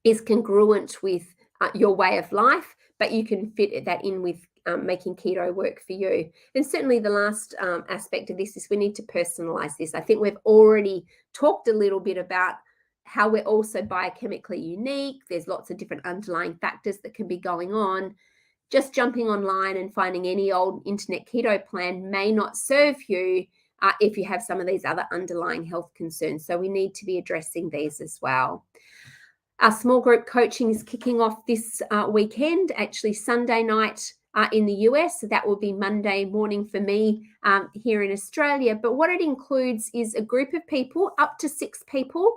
is congruent with your way of life, but you can fit that in with making keto work for you. And certainly the last aspect of this is we need to personalize this. I think we've already talked a little bit about how we're also biochemically unique. There's lots of different underlying factors that can be going on. Just jumping online and finding any old internet keto plan may not serve you if you have some of these other underlying health concerns. So we need to be addressing these as well. Our small group coaching is kicking off this weekend, actually Sunday night in the US. So that will be Monday morning for me here in Australia. But what it includes is a group of people, up to 6 people.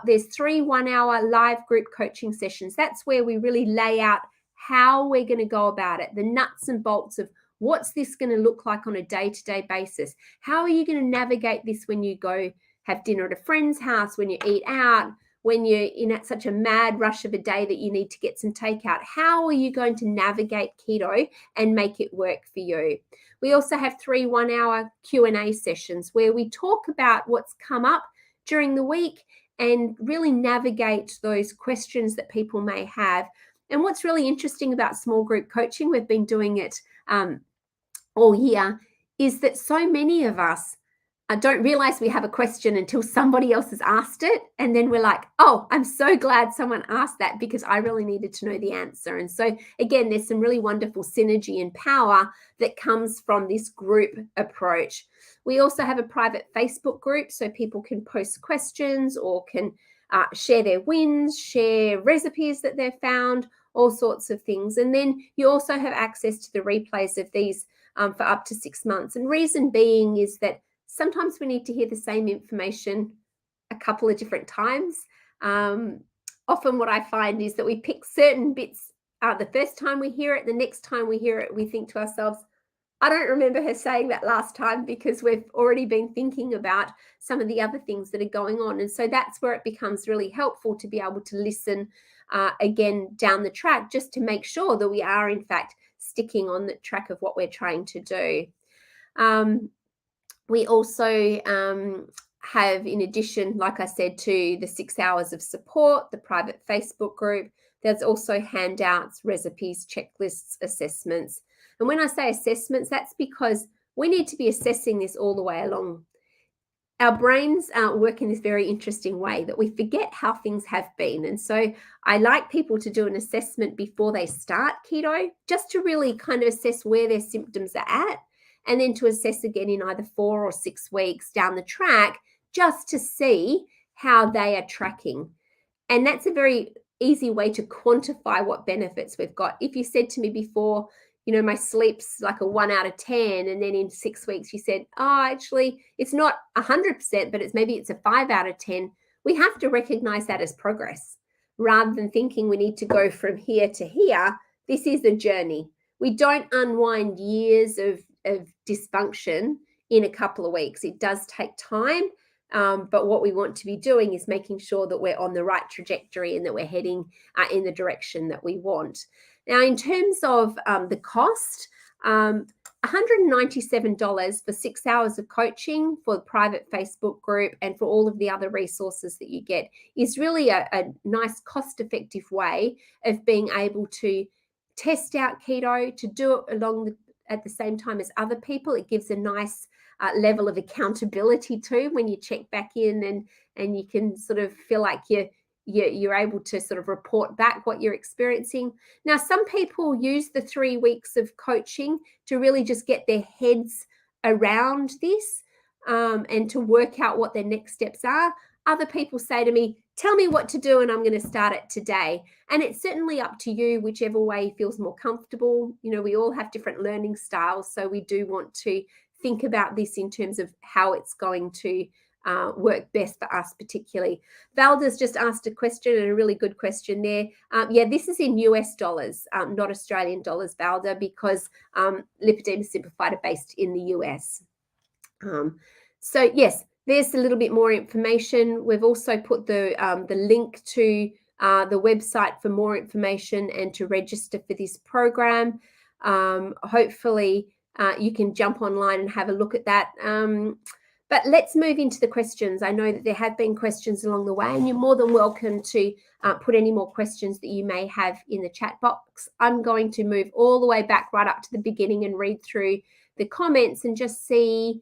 There's 3 1-hour live group coaching sessions. That's where we really lay out how we're going to go about it, the nuts and bolts of what's this going to look like on a day-to-day basis. How are you going to navigate this when you go have dinner at a friend's house, when you eat out, when you're in such a mad rush of a day that you need to get some takeout? How are you going to navigate keto and make it work for you? We also have 3 one-hour Q&A sessions where we talk about what's come up during the week and really navigate those questions that people may have. And what's really interesting about small group coaching, we've been doing it all year, is that so many of us don't realize we have a question until somebody else has asked it. And then we're like, oh, I'm so glad someone asked that because I really needed to know the answer. And so again, there's some really wonderful synergy and power that comes from this group approach. We also have a private Facebook group so people can post questions or can share their wins, share recipes that they've found, all sorts of things. And then you also have access to the replays of these for up to 6 months. And reason being is that sometimes we need to hear the same information a couple of different times. Often what I find is that we pick certain bits the first time we hear it, the next time we hear it, we think to ourselves, I don't remember her saying that last time, because we've already been thinking about some of the other things that are going on. And so that's where it becomes really helpful to be able to listen again down the track, just to make sure that we are in fact sticking on the track of what we're trying to do. We also have, in addition, like I said, to the 6 hours of support, the private Facebook group, there's also handouts, recipes, checklists, assessments. And when I say assessments, that's because we need to be assessing this all the way along. Our brains work in this very interesting way that we forget how things have been. And so I like people to do an assessment before they start keto, just to really kind of assess where their symptoms are at, and then to assess again in either 4 or 6 weeks down the track, just to see how they are tracking. And that's a very easy way to quantify what benefits we've got. If you said to me before, my sleep's like a 1 out of 10, and then in 6 weeks you said, oh, actually it's not 100%, but it's a 5 out of 10. We have to recognize that as progress rather than thinking we need to go from here to here. This is a journey. We don't unwind years of dysfunction in a couple of weeks. It does take time. But what we want to be doing is making sure that we're on the right trajectory and that we're heading in the direction that we want. Now, in terms of the cost, $197 for 6 hours of coaching for the private Facebook group and for all of the other resources that you get is really a nice cost-effective way of being able to test out keto, to do it at the same time as other people. It gives a nice level of accountability too when you check back in, and you can sort of feel like you're able to sort of report back what you're experiencing. Now, some people use the 3 weeks of coaching to really just get their heads around this and to work out what their next steps are. Other people say to me, tell me what to do and I'm going to start it today. And it's certainly up to you, whichever way feels more comfortable. We all have different learning styles, so we do want to think about this in terms of how it's going to work best for us particularly. Valda's just asked a question, and a really good question there. This is in US dollars, not Australian dollars, Valda, because Lipedema Simplified are based in the US. So yes, there's a little bit more information. We've also put the link to the website for more information and to register for this program. Hopefully you can jump online and have a look at that. But let's move into the questions. I know that there have been questions along the way, and you're more than welcome to put any more questions that you may have in the chat box. I'm going to move all the way back right up to the beginning and read through the comments and just see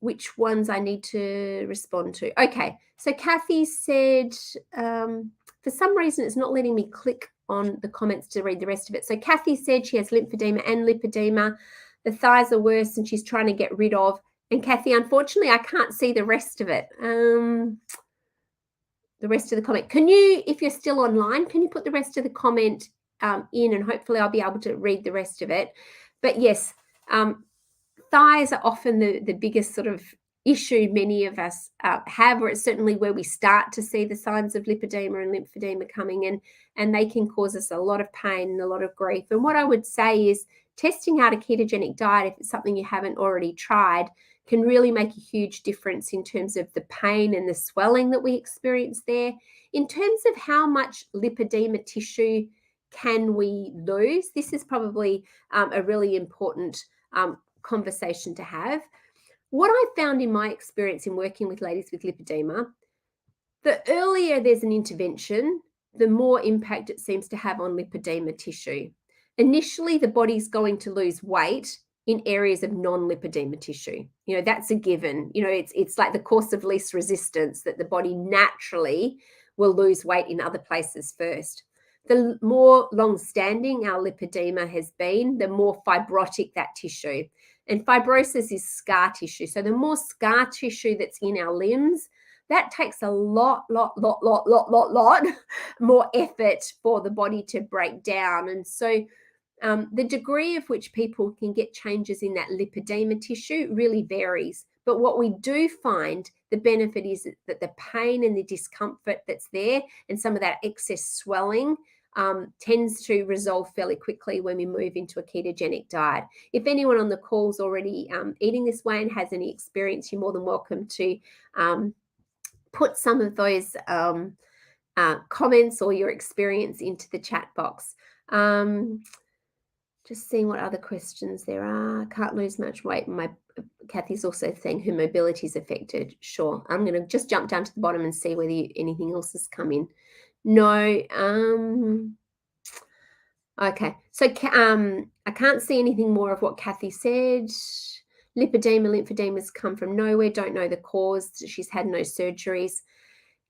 which ones I need to respond to. Okay, so Kathy said, for some reason it's not letting me click on the comments to read the rest of it. So Kathy said she has lymphedema and lipedema. The thighs are worse and she's trying to get rid of. And Kathy, unfortunately, I can't see the rest of it. The rest of the comment. Can you, if you're still online, can you put the rest of the comment in, and hopefully I'll be able to read the rest of it. But yes, thighs are often the biggest sort of issue many of us have, or it's certainly where we start to see the signs of lipedema and lymphedema coming in, and they can cause us a lot of pain and a lot of grief. And what I would say is testing out a ketogenic diet, if it's something you haven't already tried, can really make a huge difference in terms of the pain and the swelling that we experience there. In terms of how much lipedema tissue can we lose, this is probably a really important conversation to have. What I found in my experience in working with ladies with lipedema, the earlier there's an intervention, the more impact it seems to have on lipedema tissue. Initially, the body's going to lose weight in areas of non-lipedema tissue. That's a given. It's like the course of least resistance, that the body naturally will lose weight in other places first. The more long-standing our lipedema has been, the more fibrotic that tissue. And fibrosis is scar tissue. So the more scar tissue that's in our limbs, that takes a lot more effort for the body to break down. And so the degree of which people can get changes in that lipedema tissue really varies. But what we do find, the benefit is that the pain and the discomfort that's there and some of that excess swelling tends to resolve fairly quickly when we move into a ketogenic diet. If anyone on the call is already eating this way and has any experience, you're more than welcome to put some of those comments or your experience into the chat box. Just seeing what other questions there are. Can't lose much weight. Kathy's also saying her mobility is affected. Sure. I'm going to just jump down to the bottom and see whether anything else has come in. No. Okay. So I can't see anything more of what Kathy said. Lipedema, lymphedemas come from nowhere. Don't know the cause. She's had no surgeries.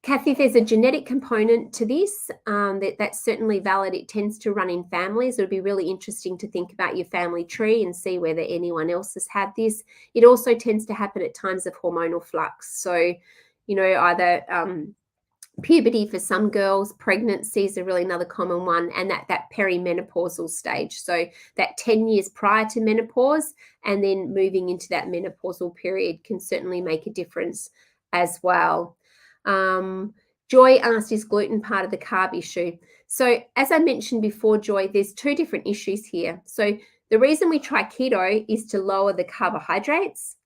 Kathy, there's a genetic component to this that's certainly valid. It tends to run in families. It would be really interesting to think about your family tree and see whether anyone else has had this. It also tends to happen at times of hormonal flux. So, either puberty for some girls, pregnancies are really another common one, and that perimenopausal stage. So that 10 years prior to menopause and then moving into that menopausal period can certainly make a difference as well. Joy asked, is gluten part of the carb issue? So as I mentioned before, Joy, there's two different issues here. So the reason we try keto is to lower the carbohydrates.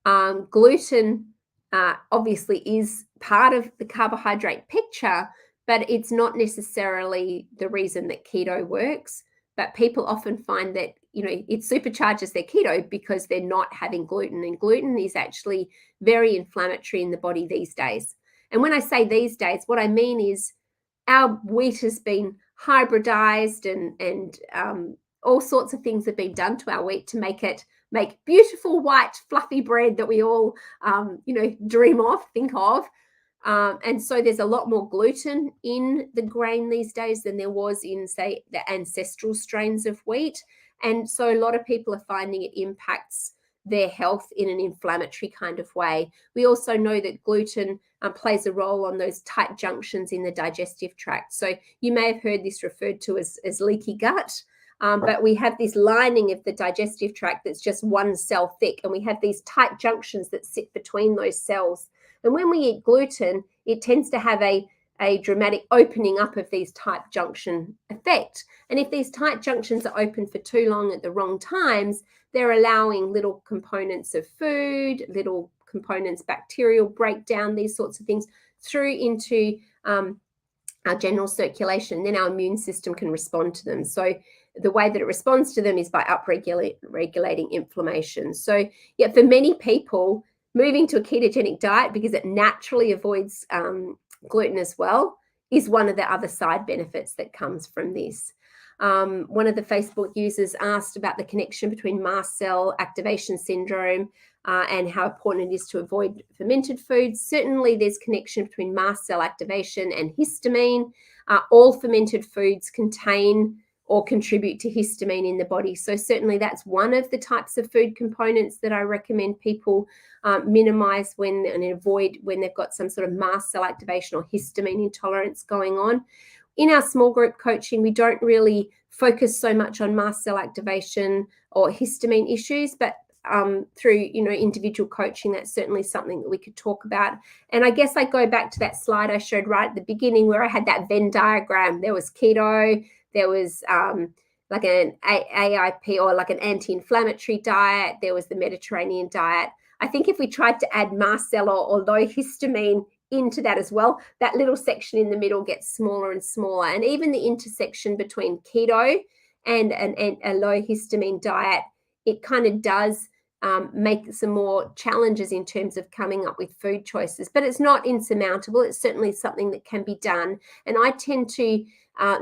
Gluten obviously is part of the carbohydrate picture, but it's not necessarily the reason that keto works. But people often find that, it supercharges their keto because they're not having gluten. And gluten is actually very inflammatory in the body these days. And when I say these days, what I mean is our wheat has been hybridized and all sorts of things have been done to our wheat to make beautiful white fluffy bread that we all dream of, think of. And so there's a lot more gluten in the grain these days than there was in, say, the ancestral strains of wheat. And so a lot of people are finding it impacts their health in an inflammatory kind of way. We also know that gluten plays a role on those tight junctions in the digestive tract. So you may have heard this referred to as leaky gut. But we have this lining of the digestive tract that's just one cell thick, and we have these tight junctions that sit between those cells. And when we eat gluten, it tends to have a dramatic opening up of these tight junction effect. And if these tight junctions are open for too long at the wrong times, they're allowing little components of food, little components, bacterial breakdown, these sorts of things through into our general circulation. Then our immune system can respond to them. So the way that it responds to them is by regulating inflammation. So yeah, for many people, moving to a ketogenic diet, because it naturally avoids gluten as well, is one of the other side benefits that comes from this. One of the Facebook users asked about the connection between mast cell activation syndrome and how important it is to avoid fermented foods. Certainly there's connection between mast cell activation and histamine. All fermented foods contain or contribute to histamine in the body. So certainly that's one of the types of food components that I recommend people minimize and avoid when they've got some sort of mast cell activation or histamine intolerance going on. In our small group coaching, we don't really focus so much on mast cell activation or histamine issues, but through individual coaching, that's certainly something that we could talk about. And I guess I go back to that slide I showed right at the beginning where I had that Venn diagram. There was keto, there was like an AIP or like an anti-inflammatory diet, there was the Mediterranean diet. I think if we tried to add mast cell or low histamine into that as well, that little section in the middle gets smaller and smaller. And even the intersection between keto and a low histamine diet, it kind of does make some more challenges in terms of coming up with food choices. But it's not insurmountable. It's certainly something that can be done. And I tend to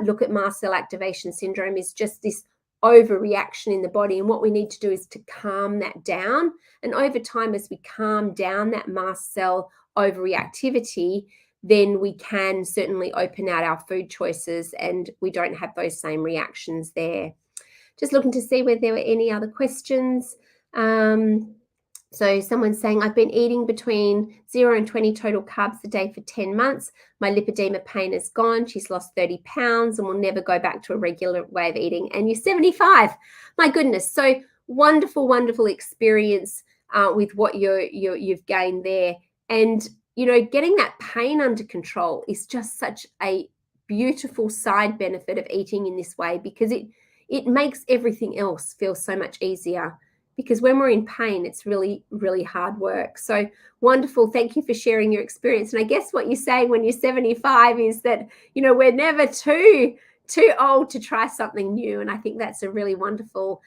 look at mast cell activation syndrome as just this overreaction in the body. And what we need to do is to calm that down. And over time, as we calm down that mast cell overreactivity, then we can certainly open out our food choices and we don't have those same reactions there. Just looking to see whether there were any other questions. So someone's saying, I've been eating between 0 and 20 total carbs a day for 10 months. My lipedema pain is gone. She's lost 30 pounds and will never go back to a regular way of eating. And you're 75. My goodness. So wonderful, wonderful experience with what you've gained there. And, you know, getting that pain under control is just such a beautiful side benefit of eating in this way, because it makes everything else feel so much easier. Because when we're in pain, it's really, really hard work. So wonderful. Thank you for sharing your experience. And I guess what you're saying when you're 75 is that, you know, we're never too old to try something new. And I think that's a really wonderful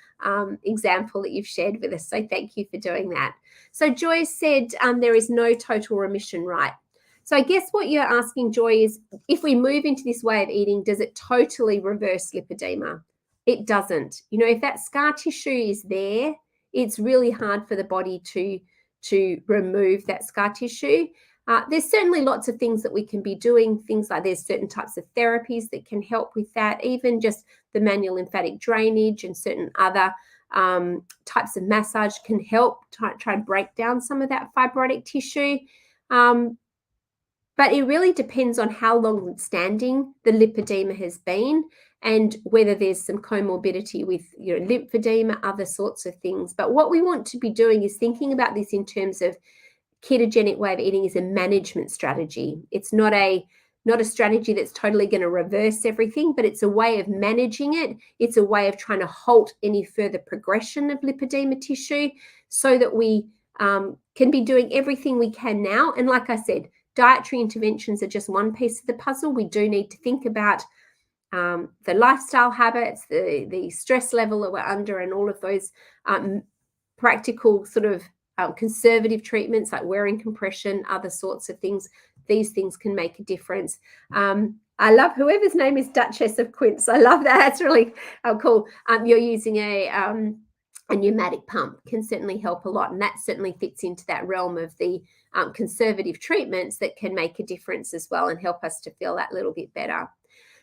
example that you've shared with us. So thank you for doing that. So Joy said there is no total remission, right? So I guess what you're asking, Joy, is if we move into this way of eating, does it totally reverse lipedema? It doesn't. You know, if that scar tissue is there, it's really hard for the body to remove that scar tissue. There's certainly lots of things that we can be doing, things like there's certain types of therapies that can help with that, even just the manual lymphatic drainage and certain other types of massage can help try and break down some of that fibrotic tissue. But it really depends on how long standing the lipedema has been and whether there's some comorbidity with, you know, lymphedema, other sorts of things. But what we want to be doing is thinking about this in terms of ketogenic way of eating is a management strategy. It's not a strategy that's totally going to reverse everything, but it's a way of managing it. It's a way of trying to halt any further progression of lipedema tissue so that we can be doing everything we can now. And like I said, dietary interventions are just one piece of the puzzle. We do need to think about the lifestyle habits, the stress level that we're under, and all of those practical sort of conservative treatments like wearing compression, other sorts of things. These things can make a difference. I love whoever's name is Duchess of Quince. I love that. That's really cool. You're using a pneumatic pump can certainly help a lot. And that certainly fits into that realm of the conservative treatments that can make a difference as well and help us to feel that little bit better.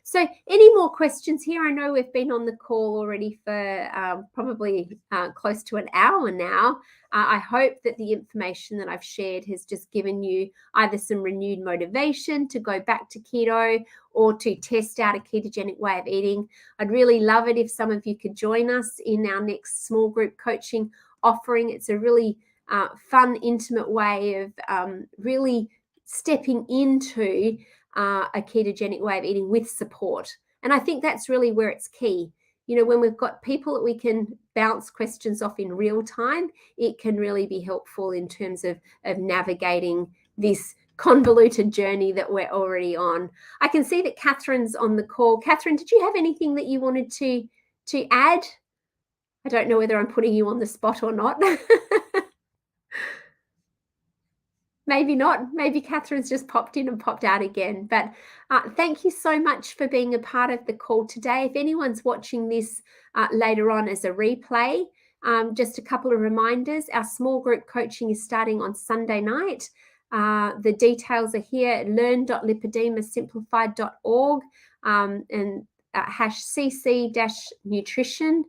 So any more questions here? I know we've been on the call already for probably close to an hour now. I hope that the information that I've shared has just given you either some renewed motivation to go back to keto or to test out a ketogenic way of eating. I'd really love it if some of you could join us in our next small group coaching offering. It's a really fun, intimate way of really stepping into a ketogenic way of eating with support. And I think that's really where it's key. You know, when we've got people that we can bounce questions off in real time, it can really be helpful in terms of navigating this convoluted journey that we're already on. I can see that Catherine's on the call. Catherine, did you have anything that you wanted to add? I don't know whether I'm putting you on the spot or not. Maybe not. Maybe Catherine's just popped in and popped out again. But thank you so much for being a part of the call today. If anyone's watching this later on as a replay, just a couple of reminders. Our small group coaching is starting on Sunday night. The details are here at learn.lipedemasimplified.org and #cc-nutrition.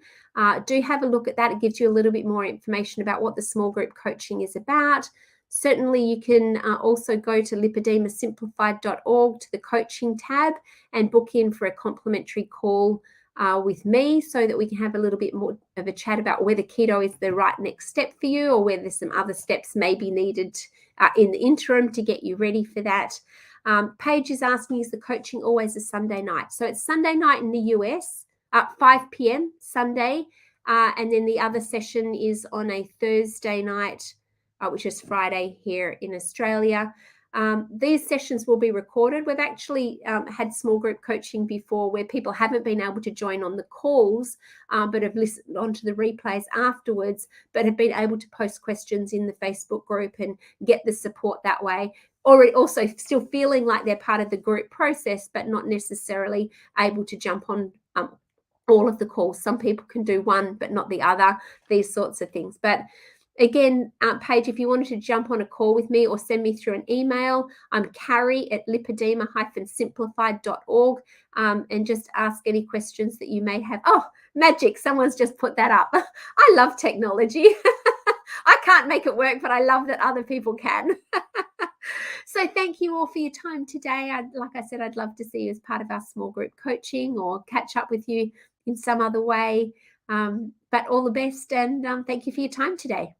Do have a look at that. It gives you a little bit more information about what the small group coaching is about. Certainly, you can also go to lipedemasimplified.org to the coaching tab and book in for a complimentary call with me so that we can have a little bit more of a chat about whether keto is the right next step for you or whether some other steps may be needed in the interim to get you ready for that. Paige is asking, is the coaching always a Sunday night? So it's Sunday night in the US at 5 p.m. Sunday, and then the other session is on a Thursday night. which is Friday here in Australia. These sessions will be recorded. We've actually had small group coaching before where people haven't been able to join on the calls, but have listened onto the replays afterwards, but have been able to post questions in the Facebook group and get the support that way. Or also still feeling like they're part of the group process, but not necessarily able to jump on all of the calls. Some people can do one, but not the other, these sorts of things. But again, Paige, if you wanted to jump on a call with me or send me through an email, I'm Carrie@lipedema-simplified.org, and just ask any questions that you may have. Oh, magic. Someone's just put that up. I love technology. I can't make it work, but I love that other people can. So thank you all for your time today. Like I said, I'd love to see you as part of our small group coaching or catch up with you in some other way. But all the best, and thank you for your time today.